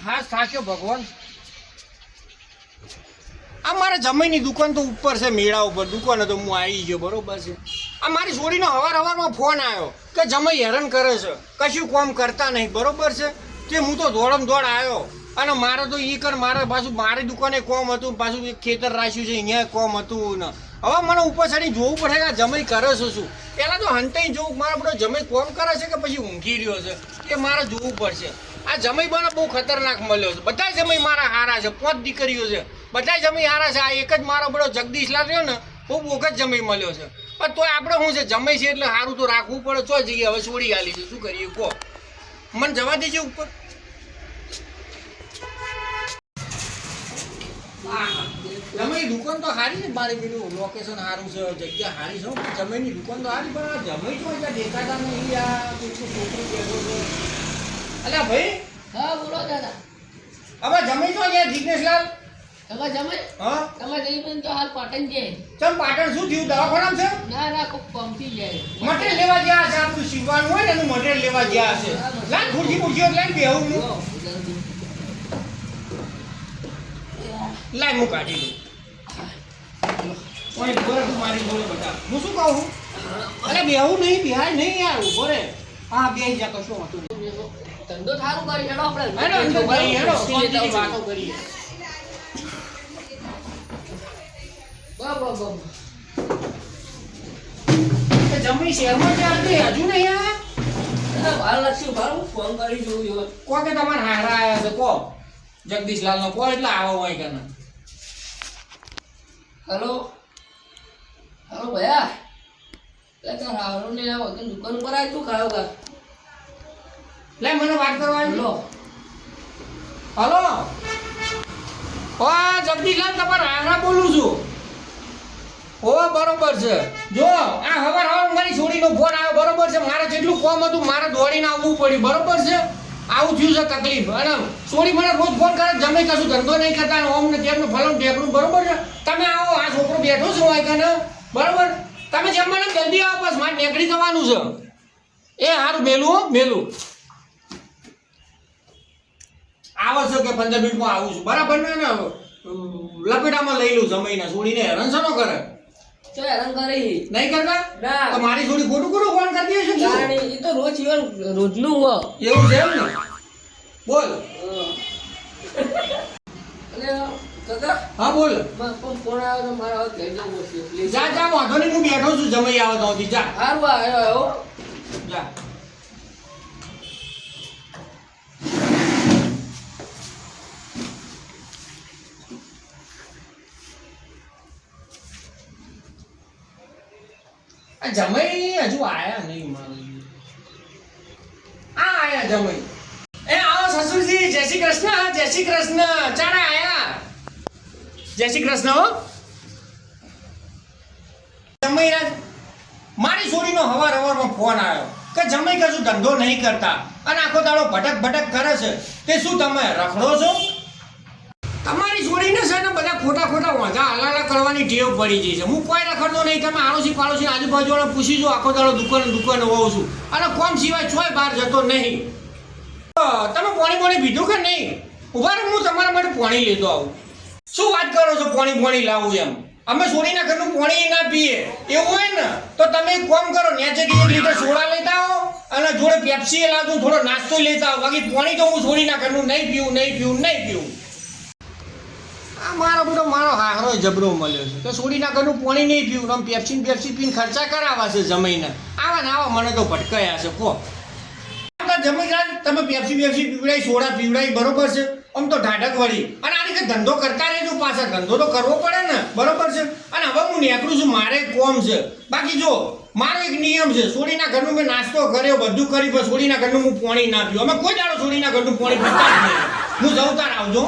ખાસ થાક્યો ભગવાન. આ મારા જમાઈની દુકાન તો ઉપર છે, મેળા ઉપર દુકાન તો હું આવી ગયો, બરોબર છે. આ મારી છોડીનો હવારમાં ફોન આવ્યો કે જમાઈ હેરાન કરે છે, કશું કામ કરતા નહીં, બરોબર છે. તે હું તો દોડમ દોડ આવ્યો અને મારે તો ઈ કર મારે પાછું મારી દુકાને કોમ હતું, પાછું એક ખેતર રાખ્યું છે અહીંયા કોમ હતું ને હવે મને ઉપર ચડી જોવું પડે કે જમાઈ કરે છે શું. પહેલાં તો હંતાઈ જોવું મારા બધો જમાઈ કોમ કરે છે કે પછી ઊંઘી રહ્યો છે એ મારે જોવું પડશે. આ જમાઈ બને બહુ ખતરનાક મળ્યો છે. બધા જમાઈ મારા હારા છે, 5 દીકરીઓ છે, બધા જમાઈ હારા છે. આ એક જ મારો બધો જગદીશલાલ રહ્યો ને બહુ બોગત જમાઈ મળ્યો છે. પણ તોય આપણે શું છે, જમાઈ છે એટલે સારું તો રાખવું પડે. ચો જઈએ હવે છોડી આલી છે, શું કરીએ કહો, મને જવા દેજે ઉપર. જમાઈ દુકાન તો સારી છે, મારે પેલું લોકેશન સારું છે, જગ્યા સારી છે, જમાઈની દુકાન તો સારી, પણ જમાઈ તો અહીંયા દેખાતા નહીં. આ કેટલું છોકરો બેઠો છે. અલ્યા ભાઈ. હા બોલો દાદા. હવે જમાઈ તો અહીંયા જિગ્નેશલાલ. તમે જમાઈ? હા તમે જઈ પણ તો હાલ પાટણ જાય. ચમ પાટણ શું થયું, દવાખાનામાં છે? ના ના કોક પંપી જાય. મટીરિયલ લેવા ગયા છે, આપણું સીવવાનું હોય ને એનું મટીરિયલ લેવા ગયા છે. લાલ ખુરશી ખુરશીઓ લઈને બેહું હું. લાઈ હું કાઢી દઉં. ઓય બરાબર મારી જોડે બધા. હું શું કહું? અરે બેહું નહીં, બિહાય નહીં યાર, ઉભો રે. હા બેહી જા તો શું હતું. ધંધો થારું કરી હેડો આપણે. હેડો અંદર ભાઈ હેડો, શાંતિથી વાતો કરીએ. બાબા એ જમી શહેરમાં જ આવતી હજુ નહીં આયા? ભાર લક્ષી ભાર હું ફોન કરી જોઉં. કો કે તમારે હારા આયા છે કો જગદીશલાલ નો કો એટલે આવો હોય કે ના. હેલો હેલો ભૈયા તાર હારો ને આવો તો દુકાન પર આવી તું ખાયો કા. લે મને વાત કરવા લો હલો ઓ જગદીશલાલ તમારા હારા બોલું છું. ઓ બરોબર છે. જો આ હવાર મારી છોડીનો ફોન આવ્યો, બરોબર છે. મારે જેટલું કામ હતું મારે દોડીને આવવું પડ્યું, બરોબર છે. આવું થયું છે તકલીફ. અને છોડી મને રોજ ફોન કરે, જમે કશું ધંધો નહીં કરતા, ઓમ ને તેમનું ફલન ઢેકડું, બરોબર છે. તમે આવો, આ છોકરો બેઠો છે હોય કે બરોબર. તમે જમવાને જલ્દી આવો, બસ મારે નીકળી જવાનું છે. એ સારું મેલું હો મેલું. આવો છો કે 15 મિનિટમાં આવું છું, બરાબર ને. લપેટામાં લઈ લઉં જમીને, છોડીને હેરાન શેનો કરે? ચો હેરાન કરી નહીં કરતા? ના. તો મારી છોડી ખોટું ખોટું ફોન કરતી હશે શું? એ તો રોજ જીવન રોજનું હો. એવું છે એમ ને? બોલ. અને કાકા હા બોલ. પણ ફોન આવ્યો તો મારા હવે ઘેર જવું પડશે. જા જા, વાંધો નહીં, હું બેઠો છું, જમાઈ આવે તો જા. સારું આવ્યો જા. આ જમાઈ હજુ આયા નહીં મારું. આ આયા જમાઈ. એ આવો સસુરજી, જય શ્રી કૃષ્ણ, જય શ્રી કૃષ્ણ. ચારા આયા. જય શ્રી કૃષ્ણ હો. જમાઈ રાજ મારી છોડીનો હવારમાં ફોન આવ્યો કે જમાઈ કશું ધંધો નહીં કરતા અને આખો દાડો ભટક ભટક કરે છે. તે શું તમે રખડો છો? તમારી છોડીને છે ને બધા ખોટા ખોટા વાંધા હલાલા કરવાની ટેવ પડી ગઈ છે. હું કોઈ રખડતો નહીં. તમે આડોશી પાડોશી આજુબાજુવાળા પૂછી જો, આખો દાડો દુકાન હોઉં છું અને કોમ સિવાય છોય બહાર જતો નહીં. તમે પાણી પીધું કે નહીં? ઉભા રહો, હું તમારા માટે પાણી લેતો આવું. શું વાત કરો છો પાણી લાવું એમ? અમે છોડીના ઘરનું પાણી ના પીએ એવું હોય ને તો તમે એક કામ કરો, ન્યાચેથી 1 લીટર સોડા લેતા આવો અને જોડે પેપ્સી લાવજો, થોડો નાસ્તો લેતા આવો. બાકી પાણી તો હું છોડીના ઘરનું નહીં પીવું. આ મારો બધો હારો જબરો મળ્યો છે કે છોડીના ઘરનું પાણી નહીં પીવું, આમ પેપ્સી પીને ખર્ચા કરાવવા છે જમીને. આવા ને આવા મને તો ભટકાયા છે. કહો જમી જાય તમે પેપ્સી પીવડાવી, સોડા પીવડાવી, બરોબર છે. આમ તો ઢાઢક વળી અને આ રીતે ધંધો કરતા રહેજો. પાછા ધંધો તો કરવો પડે ને, બરોબર છે. અને હવે હું નીકળું છું, મારે કોમ છે. બાકી જો મારો એક નિયમ છે, છોડીના ઘરનું મેં નાસ્તો કર્યો, બધું કરી, પણ છોડીના ઘરનું હું પાણી ના પીવું. અમે કોઈ દાડો છોડીના ઘરનું પાણી પીતા જ નહીં. હું જવતા આવજો.